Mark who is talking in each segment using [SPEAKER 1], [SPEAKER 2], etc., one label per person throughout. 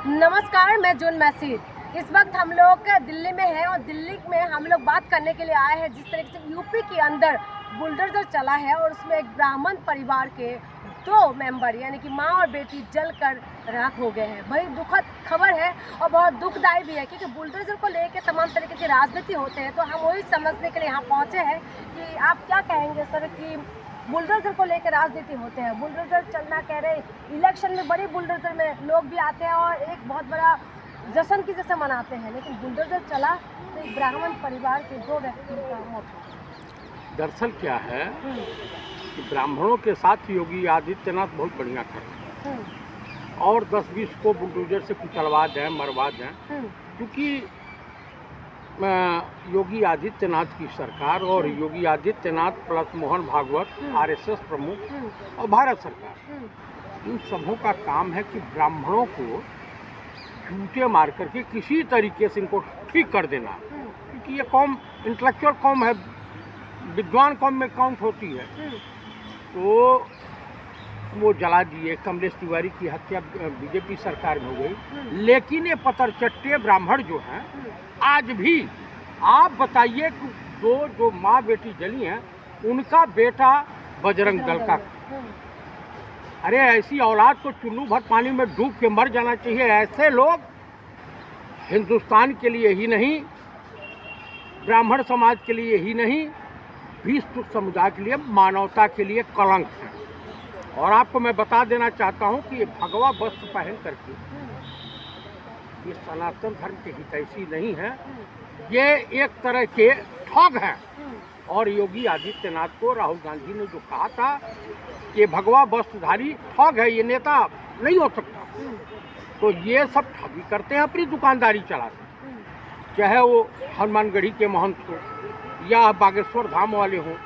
[SPEAKER 1] नमस्कार, मैं जून मैसी। इस वक्त हम लोग दिल्ली में हैं और दिल्ली में हम लोग बात करने के लिए आए हैं जिस तरीके से यूपी के अंदर बुलडोजर चला है और उसमें एक ब्राह्मण परिवार के 2 मेंबर यानी कि माँ और बेटी जलकर राख हो गए हैं। बड़ी दुखद खबर है और बहुत दुखदायी भी है क्योंकि बुलडोजर को लेकर तमाम तरीके की राजनीति होते हैं। तो हम वही समझने के लिए यहाँ पहुँचे हैं कि आप क्या कहेंगे सर कि बुलडोजर को लेकर राजनीति होते हैं, बुलडोजर चलना कह रहे, इलेक्शन में बड़ी बुलडोजर में लोग भी आते हैं और एक बहुत बड़ा जश्न की जैसे मनाते हैं, लेकिन बुलडोजर चला तो एक ब्राह्मण परिवार के 2 व्यक्तियों का मौत हो गया।
[SPEAKER 2] दरअसल क्या है कि ब्राह्मणों के साथ योगी आदित्यनाथ बहुत बढ़िया कर रहे हैं और 10-20 को बुलडोजर से कुचलवा दें, मरवा दें, क्योंकि योगी आदित्यनाथ की सरकार और योगी आदित्यनाथ प्लस मोहन भागवत आरएसएस प्रमुख और भारत सरकार, इन सबों का काम है कि ब्राह्मणों को जूते मार करके किसी तरीके से इनको ठीक कर देना, क्योंकि ये कौम इंटेलेक्चुअल कौम है, विद्वान कौम में काउंट होती है। तो वो जला दिए। कमलेश तिवारी की हत्या बीजेपी सरकार में हो गई, लेकिन ये पतरचट्टे ब्राह्मण जो हैं आज भी, आप बताइए कि जो माँ बेटी जली हैं उनका बेटा बजरंग दल का, अरे ऐसी औलाद को चुल्लू भर पानी में डूब के मर जाना चाहिए। ऐसे लोग हिंदुस्तान के लिए ही नहीं, ब्राह्मण समाज के लिए ही नहीं, विश्व समुदाय के लिए, मानवता के लिए कलंक है। और आपको मैं बता देना चाहता हूँ कि ये भगवा वस्त्र पहन करके ये सनातन धर्म के हितैषी नहीं है, ये एक तरह के ठग हैं। और योगी आदित्यनाथ को राहुल गांधी ने जो कहा था कि भगवा वस्त्रधारी ठग है, ये नेता नहीं हो सकता, तो ये सब ठगी करते हैं, अपनी दुकानदारी चलाते हैं, चाहे वो हनुमानगढ़ी के महंत हो या बागेश्वर धाम वाले हों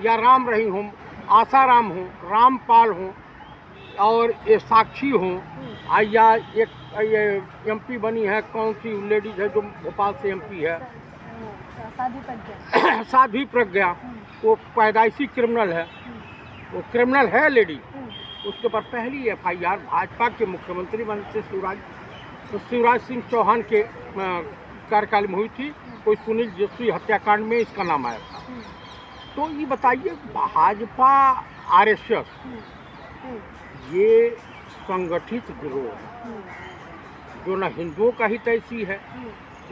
[SPEAKER 2] या राम रहीम हों, आसाराम हों, रामपाल हों और ये साक्षी हों, या एक ये एमपी बनी है, कौन सी लेडीज है जो भोपाल से एमपी है, साध्वी प्रज्ञा, वो पैदाइशी क्रिमिनल है, वो क्रिमिनल है लेडी। उसके ऊपर पहली एफआईआर भाजपा के मुख्यमंत्री बनते शिवराज सिंह चौहान के कार्यकाल में हुई थी। कोई सुनील जस्वी हत्याकांड में इसका नाम आया था। तो ये बताइए, भाजपा आरएसएस ये संगठित गिरोह है जो न हिंदुओं का हितैषी है,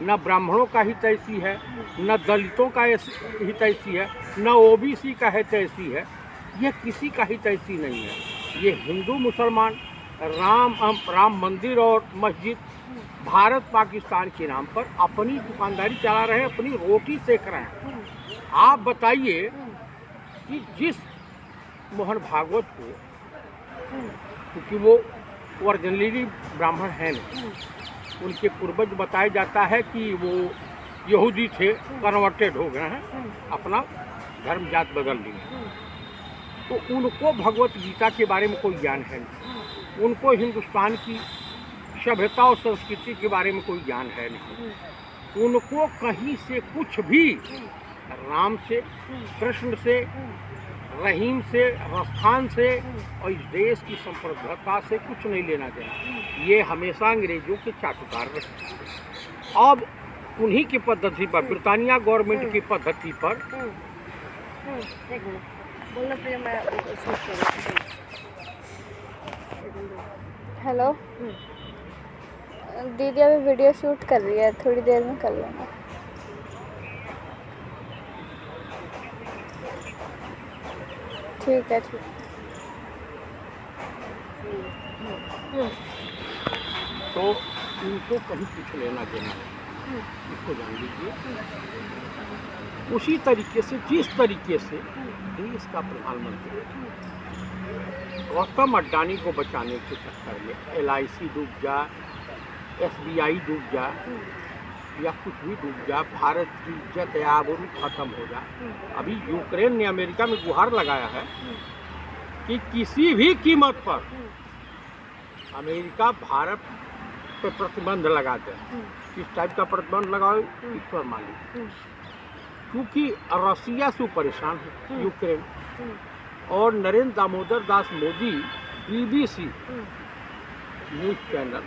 [SPEAKER 2] न ब्राह्मणों का हितैषी है, न दलितों का हितैषी है, न ओबीसी का हितैषी है, ये किसी का हितैषी नहीं है। ये हिंदू मुसलमान राम मंदिर और मस्जिद भारत पाकिस्तान के नाम पर अपनी दुकानदारी चला रहे हैं, अपनी रोटी सेक रहे हैं। आप बताइए कि जिस मोहन भागवत को, क्योंकि वो ओरिजिनली ब्राह्मण है नहीं, उनके पूर्वज बताया जाता है कि वो यहूदी थे, कन्वर्टेड हो गए हैं, अपना धर्म जात बदल लिए, तो उनको भगवत गीता के बारे में कोई ज्ञान है नहीं, उनको हिंदुस्तान की सभ्यता और संस्कृति के बारे में कोई ज्ञान है नहीं, उनको कहीं से कुछ भी राम से, कृष्ण से, रहीम से, रस्थान से और इस देश की संप्रभुता से कुछ नहीं लेना देना। ये हमेशा अंग्रेजों के चाटुकार रहे। अब उन्हीं की पद्धति पर, ब्रिटानिया गवर्नमेंट की पद्धति पर,
[SPEAKER 3] हेलो दीदी, अभी वीडियो शूट कर रही है, थोड़ी देर में कर लेंगे। ठीक है, ठीक।
[SPEAKER 2] तो इनको कहीं कुछ लेना देना नहीं, इसको जान लीजिए। उसी तरीके से, जिस तरीके से देश का प्रधानमंत्री गौतम अडानी को बचाने के चक्कर में LIC डूब जा, SBI डूब जा, या कुछ भी डूब जा, भारत की इज्जत या आबरू खत्म हो जा। अभी यूक्रेन ने अमेरिका में गुहार लगाया है कि किसी भी कीमत पर अमेरिका भारत पर प्रतिबंध लगा दे। किस टाइप का प्रतिबंध लगाओ, ईश्वर मालिक, क्योंकि रसिया से परेशान है यूक्रेन, और Narendra Damodar Das Modi BBC news channel,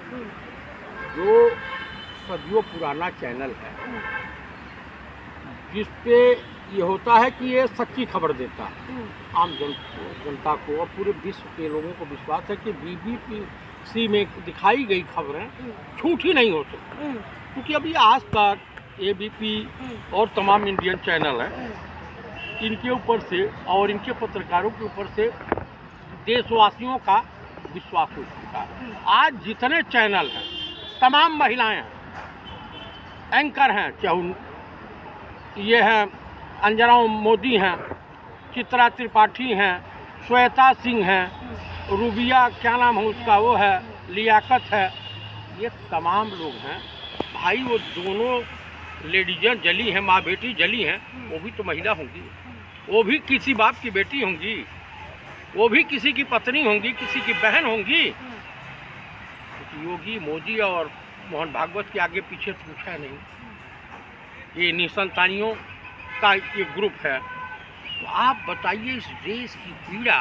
[SPEAKER 2] जो सदियों पुराना चैनल है, जिस पे ये होता है कि ये सच्ची खबर देता है आम जनता को, और पूरे विश्व के लोगों को विश्वास है कि BBC में दिखाई गई खबरें झूठ ही नहीं हो सकती, क्योंकि अभी आज तक ABP और तमाम इंडियन चैनल हैं, इनके ऊपर से और इनके पत्रकारों के ऊपर से देशवासियों का विश्वास हो चुका है। आज जितने चैनल हैं, तमाम महिलाएं हैं, एंकर हैं, चाहे ये हैं अंजना मोदी हैं, चित्रा त्रिपाठी हैं, श्वेता सिंह हैं, रूबिया क्या नाम है उसका, वो है लियाकत है, ये तमाम लोग हैं भाई। वो दोनों लेडीजें जली हैं, माँ बेटी जली हैं, वो भी तो महिला होंगी, वो भी किसी बाप की बेटी होंगी, वो भी किसी की पत्नी होंगी, किसी की बहन होंगी। योगी मोदी और मोहन भागवत के आगे पीछे तो पूछा नहीं, ये निसंतानियों का ये ग्रुप है। तो आप बताइए इस देश की पीड़ा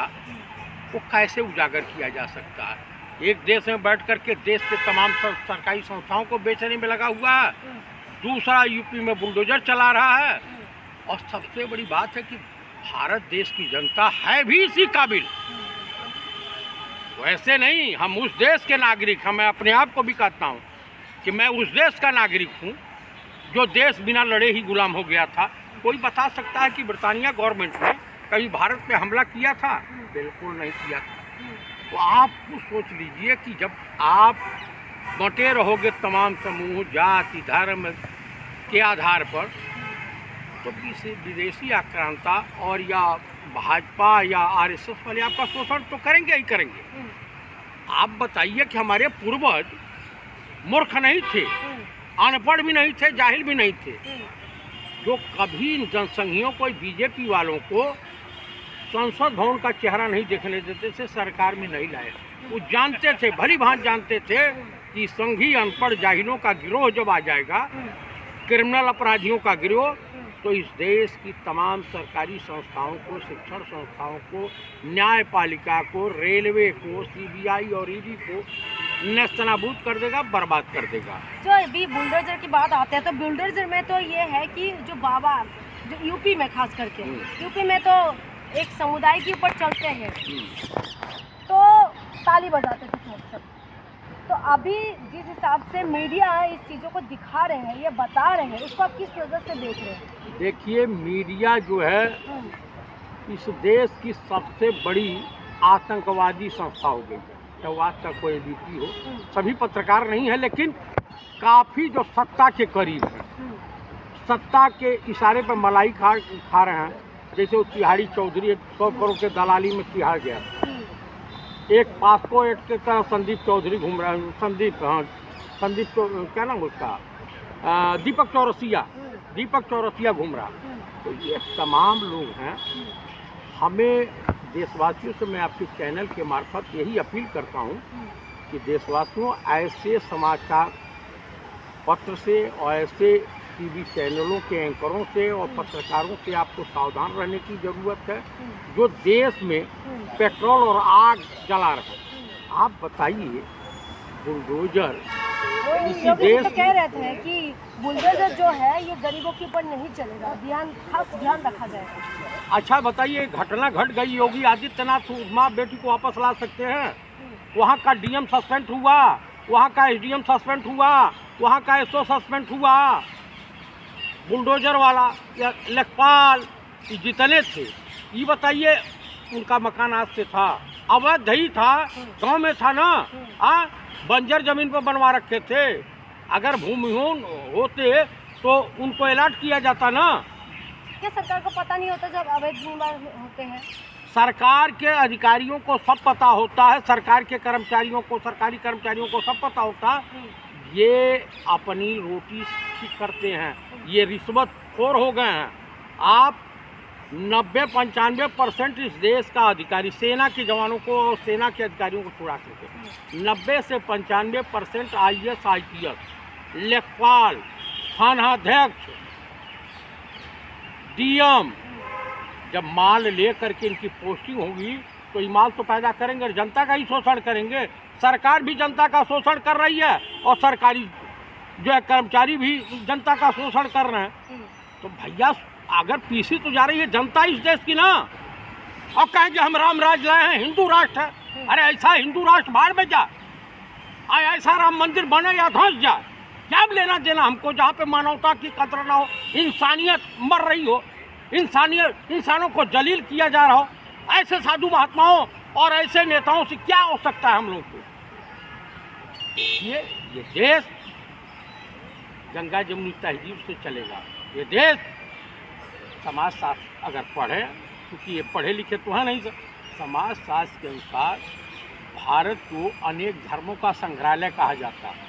[SPEAKER 2] को कैसे उजागर किया जा सकता है? एक देश में बैठ कर के देश के तमाम सरकारी संस्थाओं को बेचने में लगा हुआ है, दूसरा यूपी में बुलडोजर चला रहा है, और सबसे बड़ी बात है कि भारत देश की जनता है भी इसी काबिल। वैसे नहीं, हम उस देश के नागरिक हैं, मैं अपने आप को भी कहता हूँ कि मैं उस देश का नागरिक हूँ जो देश बिना लड़े ही गुलाम हो गया था। कोई बता सकता है कि ब्रिटानिया गवर्नमेंट ने कभी भारत पे हमला किया था? बिल्कुल नहीं किया था। तो आप खुद सोच लीजिए कि जब आप बंटे रहोगे तमाम समूह, जाति, धर्म के आधार पर, तो किसी विदेशी आक्रांता और या भाजपा या RSS वाले आपका शोषण तो करेंगे ही करेंगे। आप बताइए कि हमारे पूर्वज मूर्ख नहीं थे, अनपढ़ भी नहीं थे, जाहिल भी नहीं थे, जो कभी इन जनसंघियों को, बीजेपी वालों को संसद भवन का चेहरा नहीं देखने देते थे, सरकार में नहीं लाए। वो जानते थे, भली भांति जानते थे कि संघी अनपढ़ जाहिलों का गिरोह जब आ जाएगा, क्रिमिनल अपराधियों का गिरोह, तो इस देश की तमाम सरकारी संस्थाओं को, शिक्षण संस्थाओं को, न्यायपालिका को, रेलवे को, CBI और ED को नेस्तनाबूद कर देगा, बर्बाद कर देगा।
[SPEAKER 1] जो अभी बुलडोजर की बात आते हैं, तो बुलडोजर में तो ये है कि जो बाबा, जो यूपी में खास करके, यूपी में तो एक समुदाय के ऊपर चलते हैं, तो ताली बजाते थे सब। तो अभी जिस हिसाब से मीडिया इस चीज़ों को दिखा रहे हैं, ये बता रहे हैं, उसको आप किस नज़र से देख रहे हैं?
[SPEAKER 2] देखिए, मीडिया जो है इस देश की सबसे बड़ी आतंकवादी संस्था हो गई है। तो आज तक कोई ABP हो, सभी पत्रकार नहीं है, लेकिन काफ़ी जो सत्ता के करीब हैं, सत्ता के इशारे पर मलाई खा रहे हैं। जैसे वो तिहाड़ी चौधरी 100 करोड़ के दलाली में तिहाड़ गया, एक पास्को एक्ट के तरह संदीप चौधरी घूम रहा है, संदीप क्या नाम उसका, दीपक चौरसिया घूम रहा। तो ये तमाम लोग हैं। हमें देशवासियों से, मैं आपके चैनल के मार्फत यही अपील करता हूँ कि देशवासियों, ऐसे समाचार पत्र से और ऐसे TV चैनलों के एंकरों से और पत्रकारों से आपको सावधान रहने की ज़रूरत है, जो देश में पेट्रोल और आग जला रहे हैं। आप बताइए, बुलडोजर इसी देश
[SPEAKER 1] तो कह रहे थे कि बुलडोजर जो है ये गरीबों के ऊपर नहीं चलेगा, खास ध्यान रखा जाएगा।
[SPEAKER 2] अच्छा बताइए, घटना घट गई, योगी आदित्यनाथ माँ बेटी को वापस ला सकते हैं? वहाँ का DM सस्पेंड हुआ, वहाँ का SDM सस्पेंड हुआ, वहाँ का SO सस्पेंड हुआ, बुलडोजर वाला या लेखपाल जितने थे, ये बताइए, उनका मकान आज से था, अवैध ही था, गांव में था ना, बंजर जमीन पर बनवा रखे थे। अगर भूमिहीन होते तो उनको अलर्ट किया जाता ना।
[SPEAKER 1] क्या सरकार को पता नहीं होता जब अवैध निर्माण होते हैं?
[SPEAKER 2] सरकार के अधिकारियों को सब पता होता है, सरकार के कर्मचारियों को, सरकारी कर्मचारियों को सब पता होता है। ये अपनी रोटी ठीक करते हैं, ये रिश्वतखोर हो गए हैं। आप 90-95% इस देश का अधिकारी, सेना के जवानों को और सेना के अधिकारियों को छुड़ा सकते हैं। 90 से 95% IAS IPS, लेखपाल, थानाध्यक्ष, DM, जब माल ले करके इनकी पोस्टिंग होगी तो ये माल तो पैदा करेंगे और जनता का ही शोषण करेंगे। सरकार भी जनता का शोषण कर रही है और सरकारी जो है कर्मचारी भी जनता का शोषण कर रहे हैं। तो भैया अगर पीसी तो जा रही है जनता इस देश की ना, और कहेंगे हम राम राज लाए हैं, हिंदू राष्ट्र है। अरे ऐसा हिंदू राष्ट्र बाहर में जा, ऐसा राम मंदिर बने या धंस जाए, क्या लेना देना हमको जहाँ पे मानवता की कदर ना हो, इंसानियत मर रही हो, इंसानों को जलील किया जा रहा हो। ऐसे साधु महात्माओं और ऐसे नेताओं से क्या हो सकता है हम लोग को। ये देश गंगा जमुनी तहजीब से चलेगा। ये देश समाजशास्त्र अगर पढ़े, क्योंकि ये पढ़े लिखे तो है नहीं सर, समाजशास्त्र के अनुसार भारत को अनेक धर्मों का संग्रहालय कहा जाता है।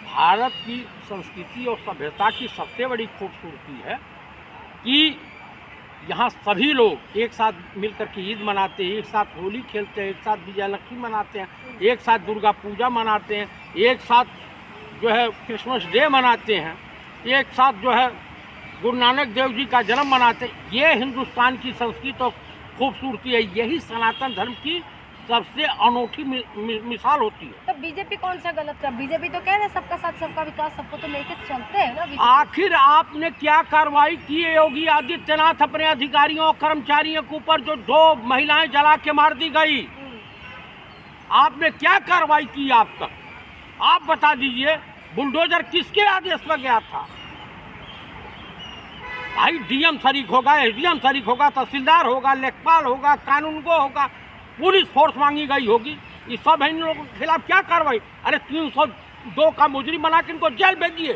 [SPEAKER 2] भारत की संस्कृति और सभ्यता की सबसे बड़ी खूबसूरती है कि यहाँ सभी लोग एक साथ मिलकर के ईद मनाते हैं, एक साथ होली खेलते हैं, एक साथ विजयलक्ष्मी मनाते हैं, एक साथ दुर्गा पूजा मनाते हैं, एक साथ जो है क्रिसमस डे मनाते हैं, एक साथ जो है गुरु नानक देव जी का जन्म मनाते हैं। ये हिंदुस्तान की संस्कृति और खूबसूरती है, यही सनातन धर्म की सबसे अनोखी मिसाल होती है।
[SPEAKER 1] तो बीजेपी कौन सा गलत कर, बीजेपी तो कह रहे हैं सबका साथ सबका विकास, सबको तो लेके चलते हैं ना बीजेपी।
[SPEAKER 2] आखिर आपने क्या कार्रवाई की है योगी आदित्यनाथ अपने अधिकारियों और कर्मचारियों के ऊपर, जो 2 महिलाएं जला के मार दी गई, आपने क्या कार्रवाई की आप तक? आप बता दीजिए, बुलडोजर किसके आदेश पर गया था? भाई डीएम शरीक होगा, एसडीएम शरीक होगा, तहसीलदार होगा, लेखपाल होगा, कानूनगो होगा, पुलिस फोर्स मांगी गई होगी। इस सब इन लोगों के खिलाफ क्या कार्रवाई? अरे 302 का मुजरिम बना के इनको जेल भेज दिए।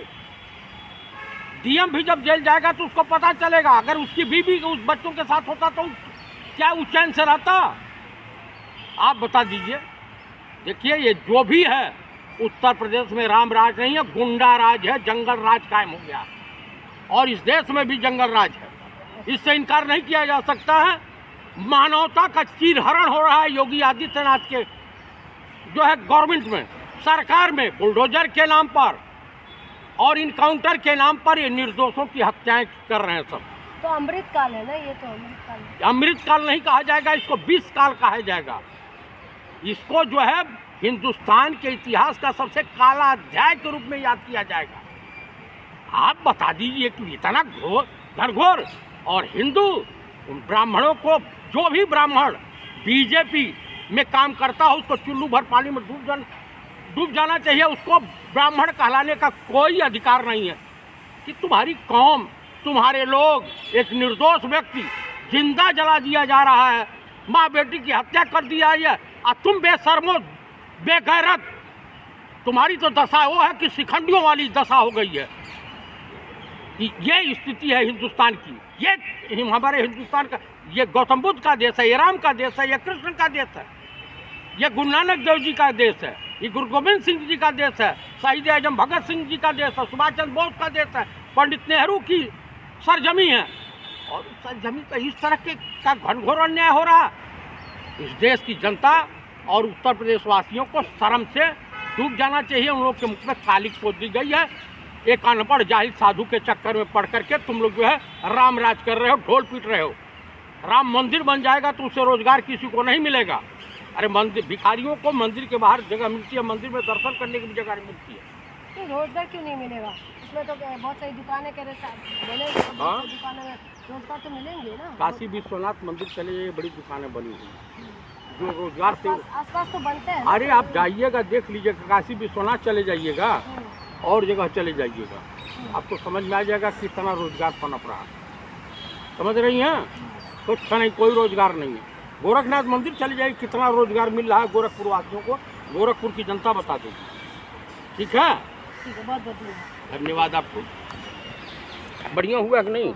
[SPEAKER 2] डीएम भी जब जेल जाएगा तो उसको पता चलेगा, अगर उसकी बीवी उस बच्चों के साथ होता तो क्या वो चैन से रहता? आप बता दीजिए। देखिए ये जो भी है, उत्तर प्रदेश में राम राज नहीं है, गुंडा राज है, जंगल राज कायम हो गया और इस देश में भी जंगल राज है, इससे इनकार नहीं किया जा सकता है। मानवता का चीरहरण हो रहा है योगी आदित्यनाथ के जो है गवर्नमेंट में, सरकार में, बुलडोजर के नाम पर और इनकाउंटर के नाम पर ये निर्दोषों की हत्याएं कर रहे हैं सब।
[SPEAKER 1] तो अमृतकाल है ना ये, तो अमृतकाल है।
[SPEAKER 2] अमृतकाल नहीं कहा जाएगा, इसको 20 काल कहा जाएगा। इसको जो है हिंदुस्तान के इतिहास का सबसे काला अध्याय के रूप में याद किया जाएगा। आप बता दीजिए कि इतना घनघोर और हिंदू ब्राह्मणों को, जो भी ब्राह्मण बीजेपी में काम करता हो उसको चुल्लू भर पानी में डूब जाना चाहिए। उसको ब्राह्मण कहलाने का कोई अधिकार नहीं है कि तुम्हारी कौम, तुम्हारे लोग, एक निर्दोष व्यक्ति जिंदा जला दिया जा रहा है, माँ बेटी की हत्या कर दिया है और तुम बेशर्मो बेगैरत, तुम्हारी तो दशा वो है कि शिखंडियों वाली दशा हो गई है। ये स्थिति है हिंदुस्तान की। ये हमारे हिंदुस्तान का, ये गौतम बुद्ध का देश है, ये राम का देश है, ये कृष्ण का देश है, ये गुरु नानक देव जी का देश है, ये गुरु गोविंद सिंह जी का देश है, शहीद आजम भगत सिंह जी का देश है, सुभाष चंद्र बोस का देश है, पंडित नेहरू की सरजमी है। और उस सरजमी पर इस तरह का घनघोर अन्याय हो रहा। इस देश की जनता और उत्तर प्रदेश वासियों को शर्म से डूब जाना चाहिए। उन लोग के मुख में कालिक पोत दी गई है। एक अनपढ़ जाहिल साधु के चक्कर में पढ़ करके तुम लोग जो है राम राज कर रहे हो, ढोल पीट रहे हो। राम मंदिर बन जाएगा तो उससे रोजगार किसी को नहीं मिलेगा। अरे मंदिर, भिखारियों को मंदिर के बाहर जगह मिलती है, मंदिर में दर्शन करने की भी जगह मिलती है।
[SPEAKER 1] तो रोजगार क्यों नहीं मिलेगा? इसमें तो बहुत सारी दुकानें कह रहे हैं,
[SPEAKER 2] हाँ,
[SPEAKER 1] दुकानें में रोजगार तो मिलेंगे ना।
[SPEAKER 2] काशी विश्वनाथ मंदिर चले जाइए, बड़ी दुकानें बनी हुई जो रोजगार से
[SPEAKER 1] आसपास तो बनते हैं।
[SPEAKER 2] अरे आप जाइएगा, देख लीजिएगा, काशी विश्वनाथ चले जाइएगा और जगह चले जाइएगा, आपको समझ में आ जाएगा कितना रोजगार पनप रहा है। समझ रही हैं? कुछ नहीं, कोई रोजगार नहीं है। गोरखनाथ मंदिर चले जाइए, कितना रोजगार मिल रहा है गोरखपुर वासियों को, गोरखपुर की जनता बता देगी। ठीक है,
[SPEAKER 1] बहुत बहुत
[SPEAKER 2] धन्यवाद आपको। बढ़िया हुआ कि नहीं?